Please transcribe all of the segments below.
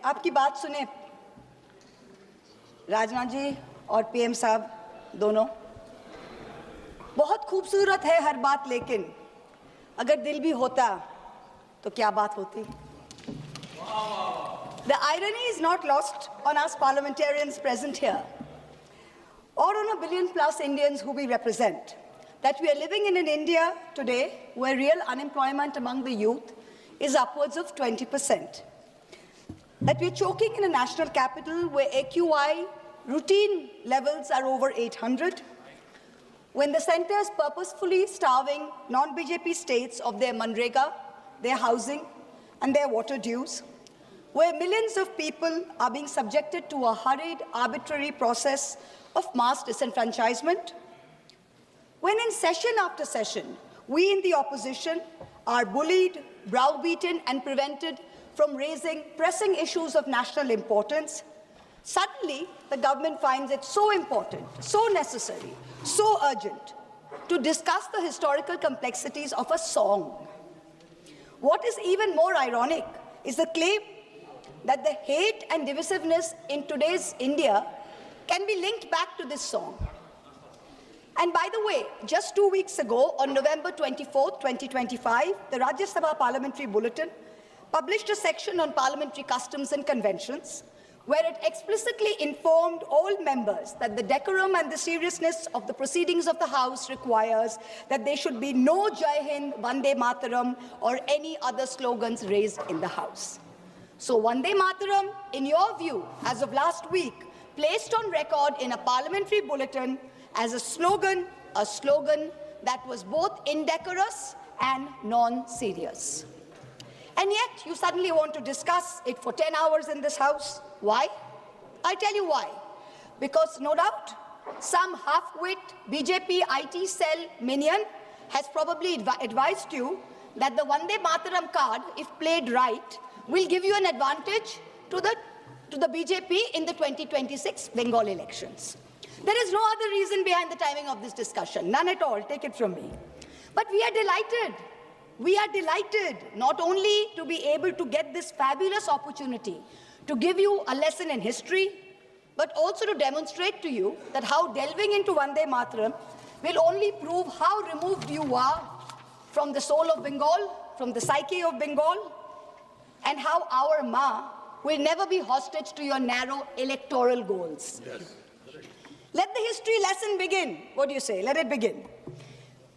आपकी बात सुने राजनाथ जी और पीएम साहब दोनों, बहुत खूबसूरत है हर बात, लेकिन अगर दिल भी होता तो क्या बात होती. The irony is not lost on us parliamentarians present here or on a billion plus Indians who we represent, that we are living in an India today where real unemployment among the youth is upwards of 20%. That we are choking in a national capital where AQI routine levels are over 800, when the centre is purposefully starving non-BJP states of their Manrega, their housing and their water dues, where millions of people are being subjected to a hurried, arbitrary process of mass disenfranchisement, when in session after session, we in the opposition are bullied, browbeaten and prevented from raising pressing issues of national importance, suddenly the government finds it so important, so necessary, so urgent to discuss the historical complexities of a song. What is even more ironic is the claim that the hate and divisiveness in today's India can be linked back to this song. And by the way, just 2 weeks ago, on November 24, 2025, the Rajya Sabha Parliamentary Bulletin published a section on parliamentary customs and conventions, where it explicitly informed all members that the decorum and the seriousness of the proceedings of the House requires that there should be no Jai Hind, Vande Mataram, or any other slogans raised in the House. So Vande Mataram, in your view, as of last week, placed on record in a parliamentary bulletin as a slogan that was both indecorous and non-serious. And yet, you suddenly want to discuss it for 10 hours in this House. Why? I tell you why. Because no doubt, some half-wit BJP IT cell minion has probably advised you that the Vande Mataram card, if played right, will give you an advantage to the BJP in the 2026 Bengal elections. There is no other reason behind the timing of this discussion, none at all, take it from me. But we are delighted. We are delighted not only to be able to get this fabulous opportunity to give you a lesson in history, but also to demonstrate to you that how delving into Vande Mataram will only prove how removed you are from the soul of Bengal, from the psyche of Bengal, and how our Ma will never be hostage to your narrow electoral goals. Yes. Let the history lesson begin. What do you say? Let it begin.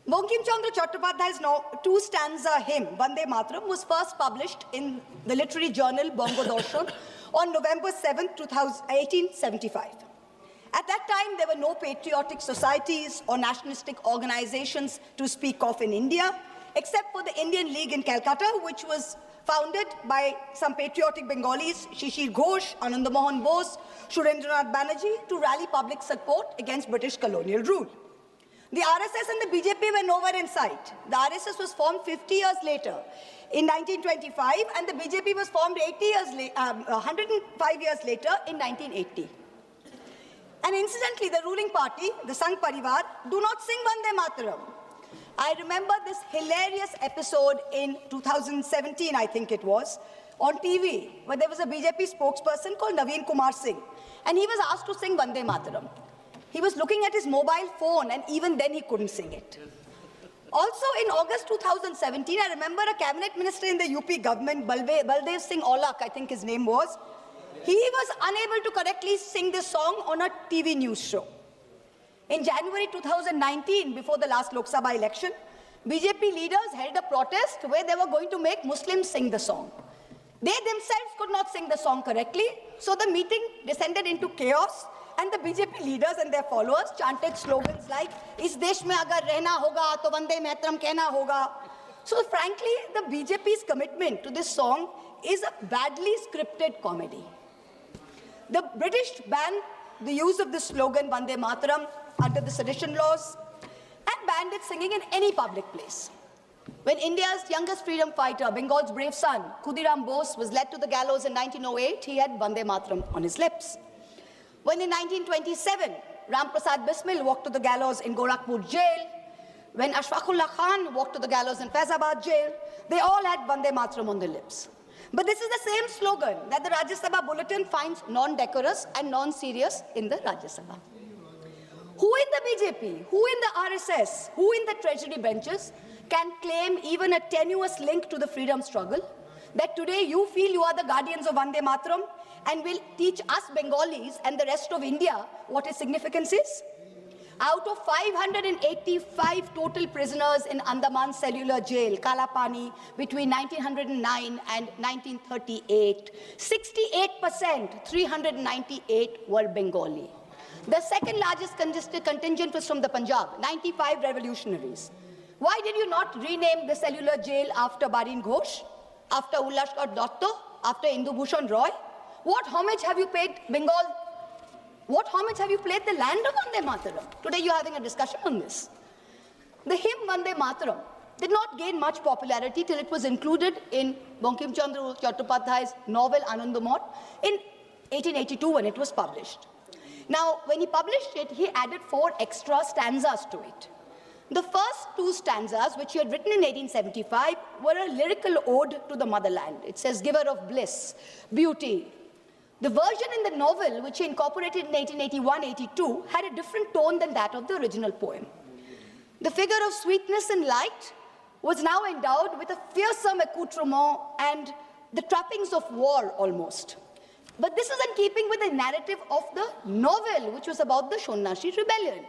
Bankim Chandra Chattopadhyay's two-stanza hymn, Vande Mataram, was first published in the literary journal Bongo Darshan on November 7, 1875. At that time, there were no patriotic societies or nationalistic organizations to speak of in India, except for the Indian League in Calcutta, which was founded by some patriotic Bengalis, Shishir Ghosh, Ananda Mohan Bose, Surendranath Banerjee, to rally public support against British colonial rule. The RSS and the BJP were nowhere in sight. The RSS was formed 50 years later, in 1925, and the BJP was formed 105 years later, in 1980. And incidentally, the ruling party, the Sangh Parivar, do not sing Vande Mataram. I remember this hilarious episode in 2017, I think it was, on TV, where there was a BJP spokesperson called Naveen Kumar Singh, and he was asked to sing Vande Mataram. He was looking at his mobile phone, and even then he couldn't sing it. Also, in August 2017, I remember a cabinet minister in the UP government, Baldev Singh Aulak, I think his name was, he was unable to correctly sing this song on a TV news show. In January 2019, before the last Lok Sabha election, BJP leaders held a protest where they were going to make Muslims sing the song. They themselves could not sing the song correctly, so the meeting descended into chaos, and the BJP leaders and their followers chanted slogans like, "Is desh mein agar rehna hoga, to Vande Mataram kehna hoga." So frankly, the BJP's commitment to this song is a badly scripted comedy. The British banned the use of this slogan, Vande Mataram, under the sedition laws, and banned its singing in any public place. When India's youngest freedom fighter, Bengal's brave son, Khudiram Bose, was led to the gallows in 1908, he had Vande Mataram on his lips. When in 1927, Ram Prasad Bismil walked to the gallows in Gorakhpur jail, when Ashfaqullah Khan walked to the gallows in Faizabad jail, they all had Vande Mataram on their lips. But this is the same slogan that the Rajya Sabha bulletin finds non-decorous and non-serious in the Rajya Sabha. Who in the BJP, who in the RSS, who in the treasury benches can claim even a tenuous link to the freedom struggle, that today you feel you are the guardians of Vande Mataram and will teach us Bengalis and the rest of India what its significance is? Out of 585 total prisoners in Andaman Cellular Jail, Kalapani, between 1909 and 1938, 68%, 398 were Bengali. The second largest contingent was from the Punjab, 95 revolutionaries. Why did you not rename the cellular jail after Barin Ghosh, after Ullashkar Dotto, after Indu Bhushan Roy? What homage have you paid Bengal? What homage have you played the land of Vande Mataram? Today you are having a discussion on this. The hymn Vande Mataram did not gain much popularity till it was included in Bankim Chandra Chattopadhyay's novel Anandamot in 1882 when it was published. Now, when he published it, he added 4 extra stanzas to it. The first 2 stanzas, which he had written in 1875, were a lyrical ode to the motherland. It says, giver of bliss, beauty. The version in the novel, which he incorporated in 1881-82, had a different tone than that of the original poem. The figure of sweetness and light was now endowed with a fearsome accoutrement and the trappings of war almost. But this is in keeping with the narrative of the novel, which was about the Shonnashi rebellion.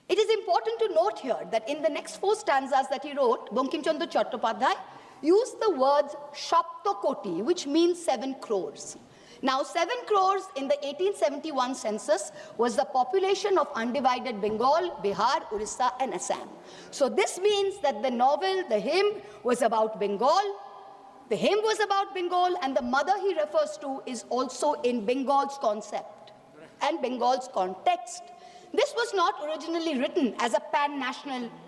It is important to note here that in the next 4 stanzas that he wrote, Bankim Chandra Chattopadhyay used the words Shaptokoti, which means 7 crores. Now, 7 crores in the 1871 census was the population of undivided Bengal, Bihar, Orissa, and Assam. So this means that the novel, the hymn, was about Bengal. The hymn was about Bengal, and the mother he refers to is also in Bengal's concept and Bengal's context. This was not originally written as a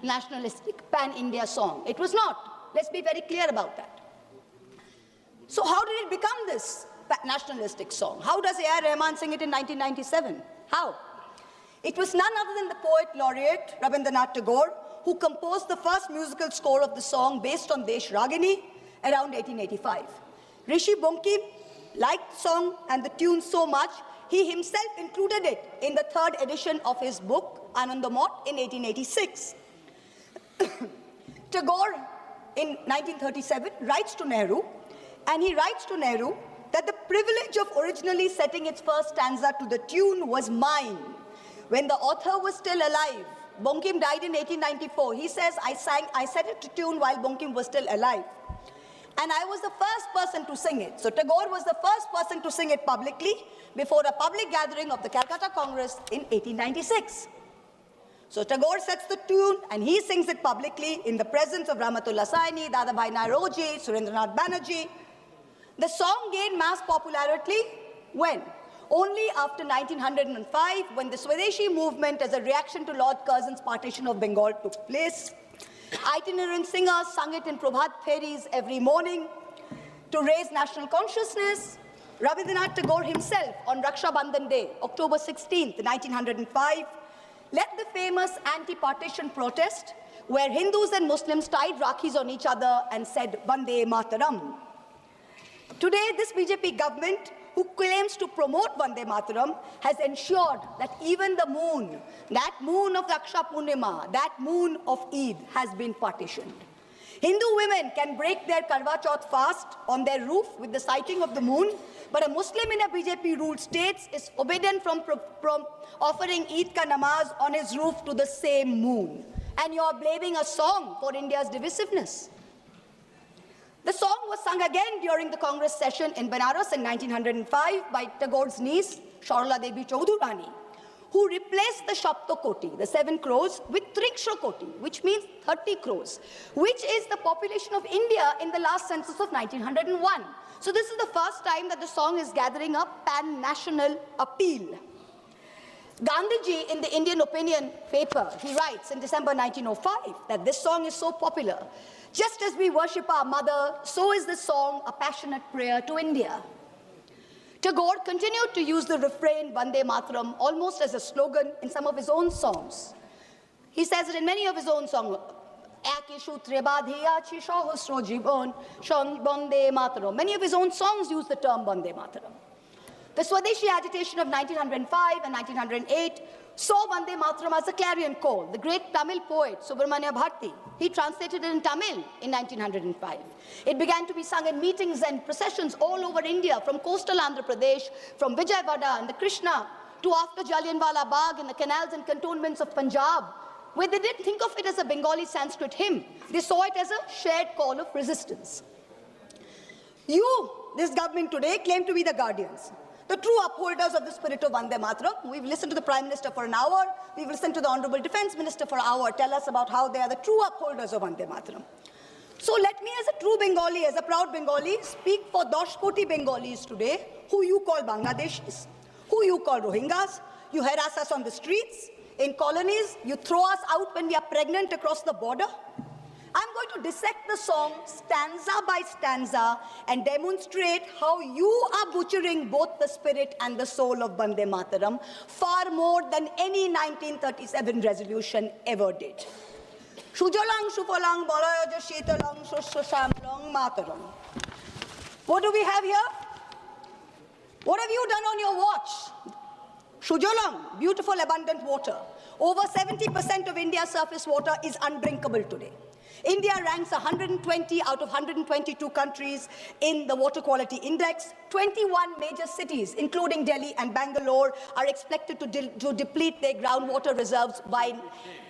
nationalistic, pan-India song. It was not. Let's be very clear about that. So how did it become this nationalistic song? How does A.R. Rahman sing it in 1997? How? It was none other than the poet laureate Rabindranath Tagore who composed the first musical score of the song based on Desh Ragini around 1885. Rishi Bankim liked the song and the tune so much, he himself included it in the 3rd edition of his book, Anandamot, in 1886. Tagore, in 1937, writes to Nehru, and he writes to Nehru that the privilege of originally setting its first stanza to the tune was mine. When the author was still alive, Bankim died in 1894. He says, I set it to tune while Bankim was still alive. And I was the first person to sing it. So Tagore was the first person to sing it publicly before a public gathering of the Calcutta Congress in 1896. So Tagore sets the tune and he sings it publicly in the presence of Rahmatullah Saini, Dadabhai Naoroji, Surendranath Banerjee. The song gained mass popularity when? Only after 1905, when the Swadeshi movement as a reaction to Lord Curzon's partition of Bengal took place. Itinerant singers sung it in Prabhat Feris every morning to raise national consciousness. Rabindranath Tagore himself, on Raksha Bandhan Day, October 16th, 1905, led the famous anti-partition protest where Hindus and Muslims tied Rakhis on each other and said, Vande Mataram. Today, this BJP government, who claims to promote Vande Mataram, has ensured that even the moon, that moon of Raksha Purnima, that moon of Eid, has been partitioned. Hindu women can break their Karwa Chauth fast on their roof with the sighting of the moon, but a Muslim in a BJP-ruled state is forbidden from offering Eid ka namaz on his roof to the same moon. And you are blaming a song for India's divisiveness. The song was sung again during the Congress session in Benares in 1905 by Tagore's niece, Sharla Devi Chaudhurani, who replaced the Shaptokoti, the 7 crores, with Trikshakoti, which means 30 crores, which is the population of India in the last census of 1901. So this is the first time that the song is gathering up pan-national appeal. Gandhiji, in the Indian Opinion paper, he writes in December 1905 that this song is so popular. Just as we worship our mother, so is this song a passionate prayer to India. Tagore continued to use the refrain Vande Mataram almost as a slogan in some of his own songs. He says it in many of his own songs. Eki Sutre Badhiyachi Sahasra Jibon, Bande Mataram. Many of his own songs use the term Bande Mataram. The Swadeshi agitation of 1905 and 1908 saw Vande Mataram as a clarion call. The great Tamil poet Subramanya Bharati, he translated it in Tamil in 1905. It began to be sung in meetings and processions all over India, from coastal Andhra Pradesh, from Vijayawada and the Krishna, to after Jallianwala Bagh in the canals and cantonments of Punjab, where they didn't think of it as a Bengali Sanskrit hymn. They saw it as a shared call of resistance. You, this government today, claim to be the guardians, the true upholders of the spirit of Vande Mataram. We've listened to the Prime Minister for an hour. We've listened to the Honorable Defence Minister for an hour tell us about how they are the true upholders of Vande Mataram. So let me, as a true Bengali, as a proud Bengali, speak for 10 koti Bengalis today, who you call Bangladeshis, who you call Rohingyas. You harass us on the streets, in colonies. You throw us out when we are pregnant across the border. I'm going to dissect the song stanza by stanza and demonstrate how you are butchering both the spirit and the soul of Vande Mataram far more than any 1937 resolution ever did. Shujalang Shufalang Balayaja Shitalang Shushamlang Mataram. What do we have here? What have you done on your watch? Shujalang, beautiful abundant water. Over 70% of India's surface water is undrinkable today. India ranks 120 out of 122 countries in the Water Quality Index. 21 major cities, including Delhi and Bangalore, are expected to deplete their groundwater reserves by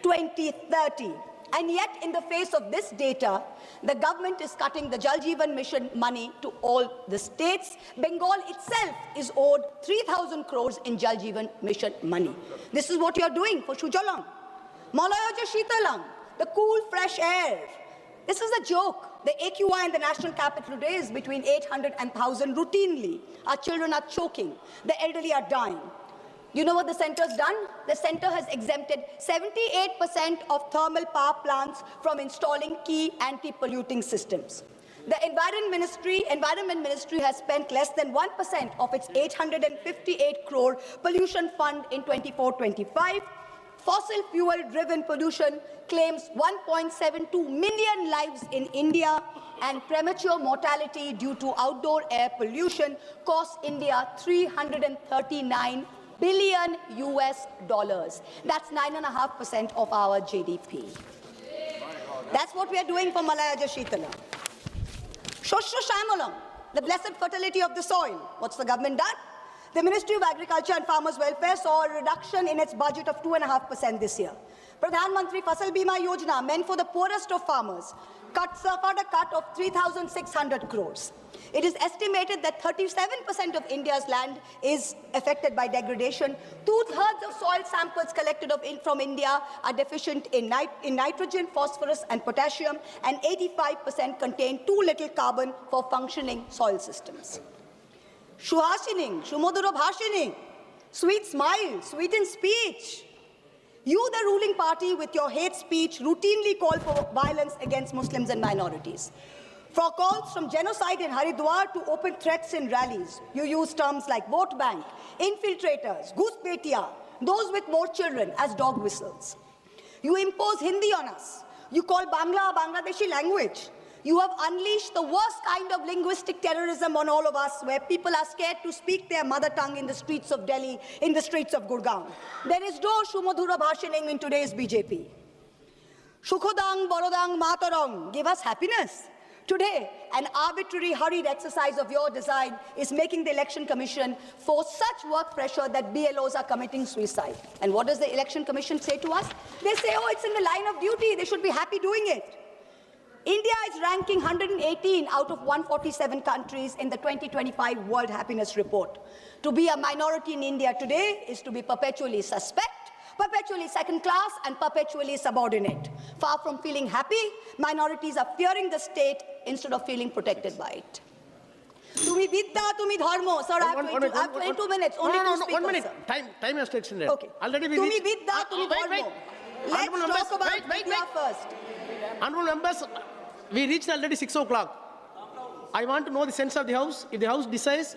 2030. And yet, in the face of this data, the government is cutting the Jal Jeevan Mission money to all the states. Bengal itself is owed 3,000 crores in Jal Jeevan Mission money. This is what you're doing for Shujalang. Malayaja Shitalang, the cool, fresh air. This is a joke. The AQI in the national capital today is between 800 and 1,000 routinely. Our children are choking. The elderly are dying. You know what the centre's done? The centre has exempted 78% of thermal power plants from installing key anti-polluting systems. The Environment Ministry has spent less than 1% of its 858 crore pollution fund in 24-25. Fossil fuel-driven pollution claims 1.72 million lives in India, and premature mortality due to outdoor air pollution costs India $339 billion US. That's 9.5% of our GDP. That's what we are doing for Malayaja Shitala. Shoshra Shamalam, the blessed fertility of the soil. What's the government done? The Ministry of Agriculture and Farmers Welfare saw a reduction in its budget of 2.5% this year. Pradhan Mantri Fasal Bima Yojana, meant for the poorest of farmers, suffered a cut of 3,600 crores. It is estimated that 37% of India's land is affected by degradation. 2/3 of soil samples collected from India are deficient in nitrogen, phosphorus, and potassium, and 85% contain too little carbon for functioning soil systems. Shuhashining, Shumodura Bhashining, sweet smile, sweet in speech. You, the ruling party, with your hate speech, routinely call for violence against Muslims and minorities. For calls from genocide in Haridwar to open threats in rallies, you use terms like vote bank, infiltrators, goosebetia, those with more children as dog whistles. You impose Hindi on us. You call Bangla a Bangladeshi language. You have unleashed the worst kind of linguistic terrorism on all of us, where people are scared to speak their mother tongue in the streets of Delhi, in the streets of Gurgaon. There is no Shumodhura Bhashaning in today's BJP. Shukhodang, Borodang, Matarang, give us happiness. Today, an arbitrary, hurried exercise of your design is making the Election Commission force such work pressure that BLOs are committing suicide. And what does the Election Commission say to us? They say, oh, it's in the line of duty. They should be happy doing it. India is ranking 118 out of 147 countries in the 2025 World Happiness Report. To be a minority in India today is to be perpetually suspect, perpetually second class, and perpetually subordinate. Far from feeling happy, minorities are fearing the state instead of feeling protected by it. Tumi vidya, tumi dharmo. Sir, I have 22 minutes. Only two speakers. 1 minute. Time has to extend. Okay. Already we Tumi vidya, tumi dharmo. Let's talk about vidya first. Honorable members, we reached already 6 o'clock. I want to know the sense of the House. If the House decides,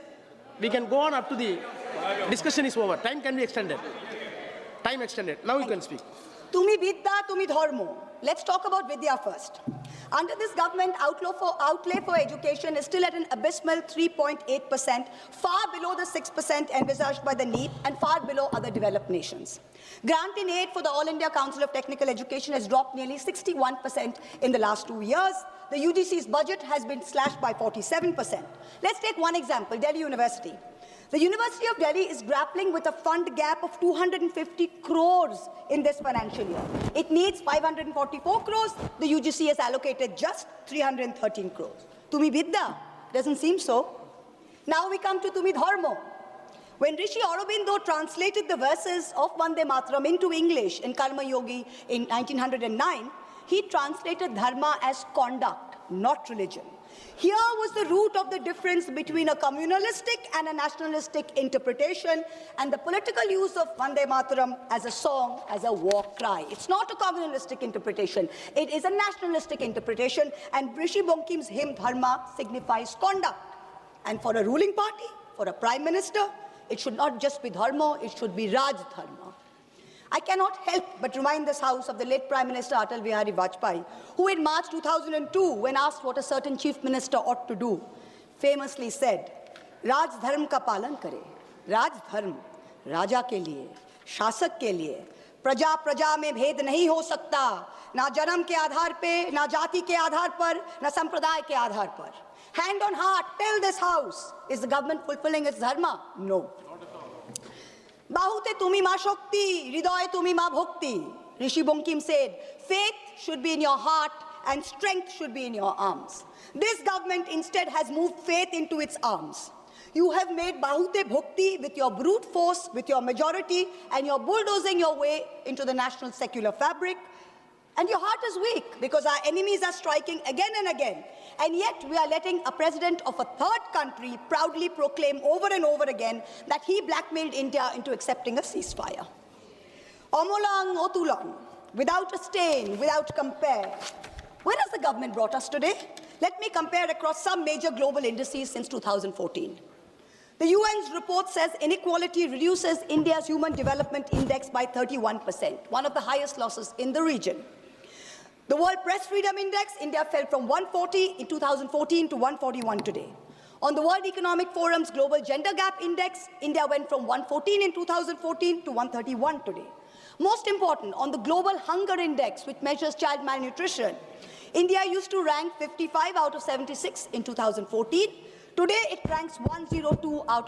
we can go on up to the discussion is over. Time can be extended. Time extended. Now you can speak. Tumi Vidya, Tumi Dharmo. Let's talk about Vidya first. Under this government, outlay for education is still at an abysmal 3.8%, far below the 6% envisaged by the NEP and far below other developed nations. Grant in aid for the All India Council of Technical Education has dropped nearly 61% in the last 2 years. The UGC's budget has been slashed by 47%. Let's take one example, Delhi University. The University of Delhi is grappling with a fund gap of 250 crores in this financial year. It needs 544 crores. The UGC has allocated just 313 crores. Tumi Vidya? Doesn't seem so. Now we come to Tumi Dharmo. When Rishi Aurobindo translated the verses of Vande Mataram into English in Karma Yogi in 1909, he translated dharma as conduct, not religion. Here was the root of the difference between a communalistic and a nationalistic interpretation and the political use of Vande Mataram as a song, as a war cry. It's not a communalistic interpretation. It is a nationalistic interpretation, and Rishi Bonkim's hymn Dharma signifies conduct. And for a ruling party, for a prime minister, it should not just be Dharma, it should be Raj Dharma. I cannot help but remind this House of the late Prime Minister Atal Bihari Vajpayee, who in March 2002, when asked what a certain chief minister ought to do, famously said, Raj Dharm ka palan kare. Raj Dharm, Raja ke liye, Shasak ke liye. Praja praja mein bhed nahi ho sakta. Na janam ke aadhar pe, na jati ke aadhar par, na sampradaya ke aadhar par. Hand on heart, tell this House, is the government fulfilling its dharma? No. Bahute tumi ma shakti, hridoye tumi ma bhakti. Rishi Bonkim said, faith should be in your heart and strength should be in your arms. This government instead has moved faith into its arms. You have made bahute bhakti with your brute force, with your majority, and you're bulldozing your way into the national secular fabric. And your heart is weak because our enemies are striking again and again. And yet we are letting a president of a third country proudly proclaim over and over again that he blackmailed India into accepting a ceasefire. Omolang otulang, without a stain, without compare. Where has the government brought us today? Let me compare across some major global indices since 2014. The UN's report says inequality reduces India's Human Development Index by 31%, one of the highest losses in the region. The World Press Freedom Index, India fell from 140 in 2014 to 141 today. On the World Economic Forum's Global Gender Gap Index, India went from 114 in 2014 to 131 today. Most important, on the Global Hunger Index, which measures child malnutrition, India used to rank 55 out of 76 in 2014. Today, it ranks 102 out